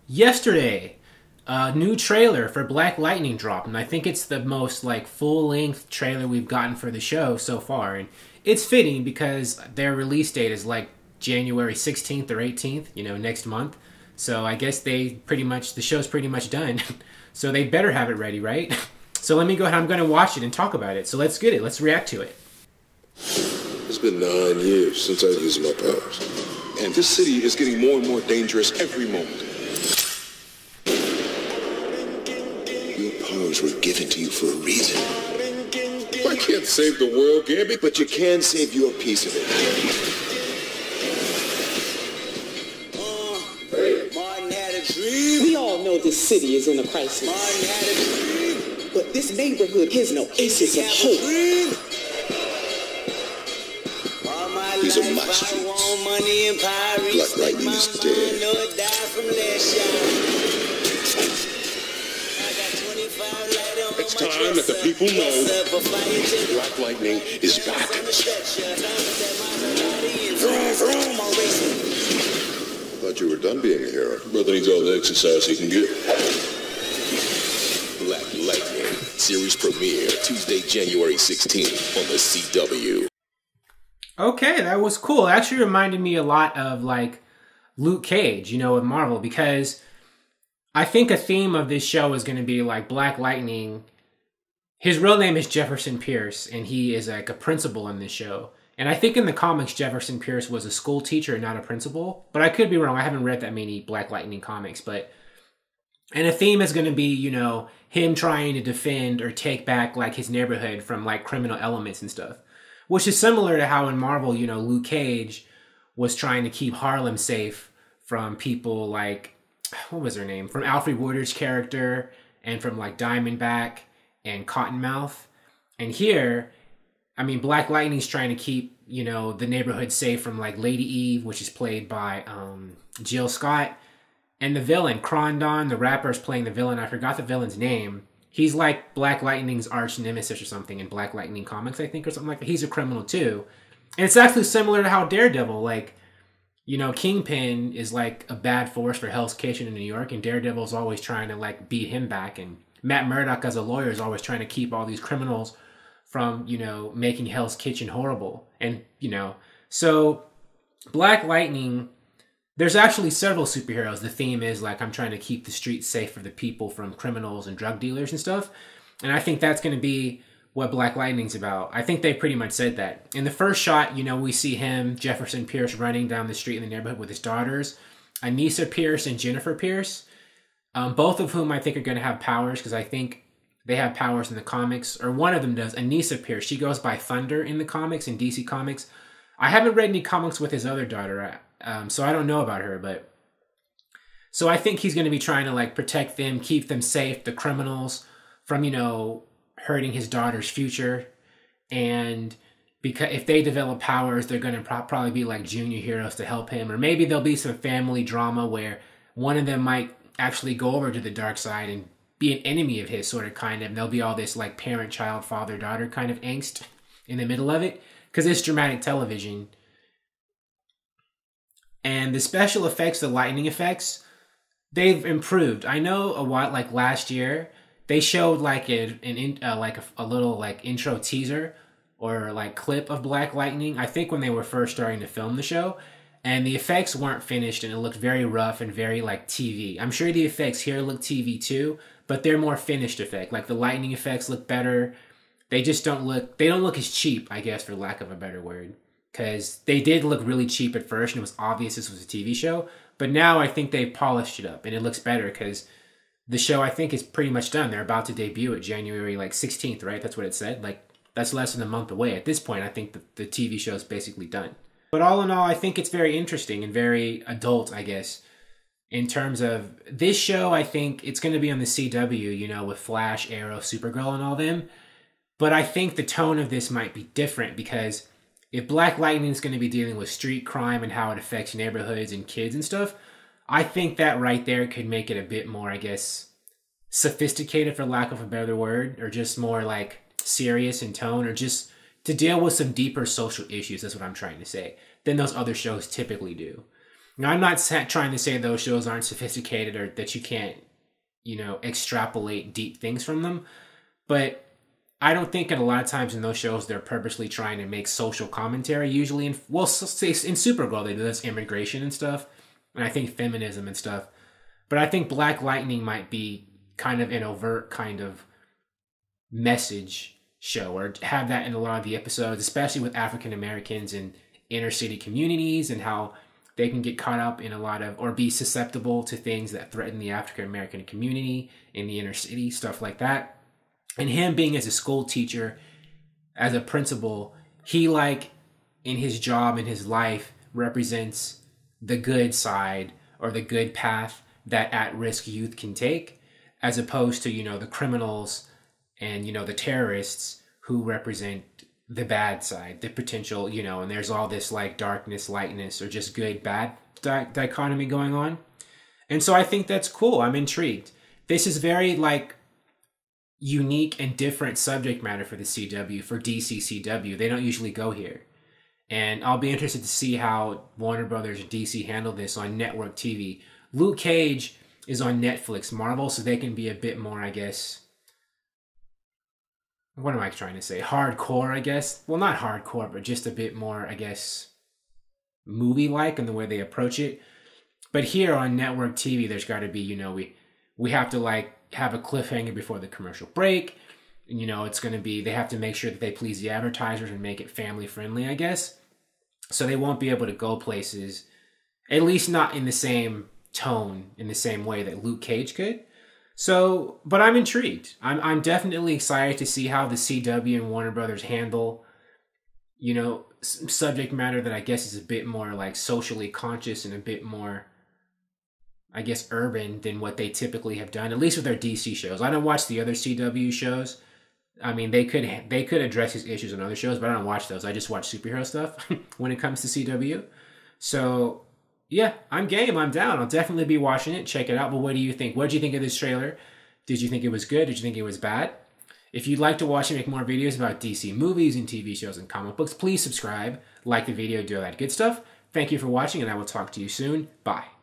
Yesterday, a new trailer for Black Lightning dropped, and I think it's the most like full-length trailer we've gotten for the show so far. And it's fitting because their release date is like January 16th or 18th, next month. So I guess the show's pretty much done. So they better have it ready, right? So let me go ahead. I'm going to watch it and talk about it. So let's get it. Let's react to it. It's been 9 years since I used my powers. And this city is getting more and more dangerous every moment. Your powers were given to you for a reason. I can't save the world, Gabby. But you can save your piece of it. Martin had a dream. We all know this city is in a crisis. Martin had a dream. But this neighborhood is an oasis of hope. These are my streets. Black Lightning is dead. It's time that the people know Black Lightning is back. Thought you were done being a hero. Brother needs all the exercise he can get. Black Lightning series premiere Tuesday, January 16th on the CW. Okay, that was cool. It actually reminded me a lot of like Luke Cage, with Marvel, because I think a theme of this show is going to be like Black Lightning. His real name is Jefferson Pierce, and he is like a principal in this show. And I think in the comics, Jefferson Pierce was a school teacher, not a principal. But I could be wrong. I haven't read that many Black Lightning comics. And a theme is going to be, him trying to defend or take back like his neighborhood from like criminal elements and stuff. Which is similar to how in Marvel, Luke Cage was trying to keep Harlem safe from people like, what was her name? From Alfred Woodard's character and from like Diamondback and Cottonmouth. And here, Black Lightning's trying to keep, the neighborhood safe from like Lady Eve, which is played by Jill Scott. And the villain, Krondon, the rapper is playing the villain. I forgot the villain's name. He's like Black Lightning's arch nemesis or something in Black Lightning comics, I think, or something like that. He's a criminal too. And it's actually similar to how Daredevil, Kingpin is like a bad force for Hell's Kitchen in New York, and Daredevil's always trying to like beat him back. And Matt Murdock as a lawyer is always trying to keep all these criminals from, making Hell's Kitchen horrible. And, so Black Lightning, there's actually several superheroes. The theme is like, I'm trying to keep the streets safe for the people from criminals and drug dealers and stuff. And I think that's going to be what Black Lightning's about. I think they pretty much said that. In the first shot, we see him, Jefferson Pierce, running down the street in the neighborhood with his daughters, Anissa Pierce and Jennifer Pierce, both of whom I think are going to have powers because I think they have powers in the comics, or one of them does. Anissa Pierce, she goes by Thunder in the comics, in DC Comics. I haven't read any comics with his other daughter, so I don't know about her, but so I think he's going to be trying to like protect them, keep them safe, the criminals from, hurting his daughter's future. And because if they develop powers, they're going to probably be like junior heroes to help him. Or maybe there'll be some family drama where one of them might actually go over to the dark side and be an enemy of his, sort of, kind of. And there'll be all this like parent, child, father, daughter kind of angst in the middle of it. Because it's dramatic television. And the special effects, the lightning effects, they've improved. I know a while, like last year, they showed like a little like intro teaser or like clip of Black Lightning. I think when they were first starting to film the show, and the effects weren't finished, and it looked very rough and very like TV. I'm sure the effects here look TV too, but they're more finished effect. Like the lightning effects look better. They just don't look as cheap, I guess, for lack of a better word. Because they did look really cheap at first, and it was obvious this was a TV show. But now I think they polished it up, and it looks better because the show, I think, is pretty much done. They're about to debut it January 16th, right? That's what it said. Like, that's less than a month away. At this point, I think the TV show is basically done. But all in all, I think it's very interesting and very adult, I guess. In terms of this show, I think it's going to be on the CW, with Flash, Arrow, Supergirl, and all them. But I think the tone of this might be different because if Black Lightning is going to be dealing with street crime and how it affects neighborhoods and kids and stuff, I think that right there could make it a bit more, I guess, sophisticated, for lack of a better word, or just more like serious in tone, or just to deal with some deeper social issues, that's what I'm trying to say, than those other shows typically do. Now, I'm not trying to say those shows aren't sophisticated or that you can't, you know, extrapolate deep things from them. But I don't think that a lot of times in those shows, they're purposely trying to make social commentary. Usually, say in Supergirl, they do this immigration and stuff. And I think feminism and stuff. But I think Black Lightning might be kind of an overt kind of message show, or have that in a lot of the episodes, especially with African Americans in inner city communities and how they can get caught up in a lot of, or be susceptible to things that threaten the African American community in the inner city, stuff like that. And him being as a school teacher, as a principal, he like in his job, in his life, represents the good side or the good path that at-risk youth can take, as opposed to, you know, the criminals and, you know, the terrorists who represent the bad side, the potential, you know, and there's all this like darkness, lightness, or just good, bad dichotomy going on. And so I think that's cool. I'm intrigued. This is very like unique and different subject matter for the CW, for DC CW. They don't usually go here. And I'll be interested to see how Warner Brothers and DC handle this on network TV. Luke Cage is on Netflix, Marvel, so they can be a bit more, I guess, what am I trying to say? Hardcore, I guess. Well, not hardcore, but just a bit more, I guess, movie-like in the way they approach it. But here on network TV, there's got to be, you know, we have to like have a cliffhanger before the commercial break. And, you know, it's going to be, they have to make sure that they please the advertisers and make it family-friendly, I guess. So they won't be able to go places, at least not in the same tone, in the same way that Luke Cage could. So, but I'm intrigued. I'm definitely excited to see how the CW and Warner Brothers handle, you know, subject matter that I guess is a bit more like socially conscious and a bit more, I guess, urban than what they typically have done, at least with their DC shows. I don't watch the other CW shows. I mean, they could address these issues on other shows, but I don't watch those. I just watch superhero stuff when it comes to CW. So, yeah, I'm game. I'm down. I'll definitely be watching it. Check it out. But what do you think? What did you think of this trailer? Did you think it was good? Did you think it was bad? If you'd like to watch and make more videos about DC movies and TV shows and comic books, please subscribe, like the video, do all that good stuff. Thank you for watching, and I will talk to you soon. Bye.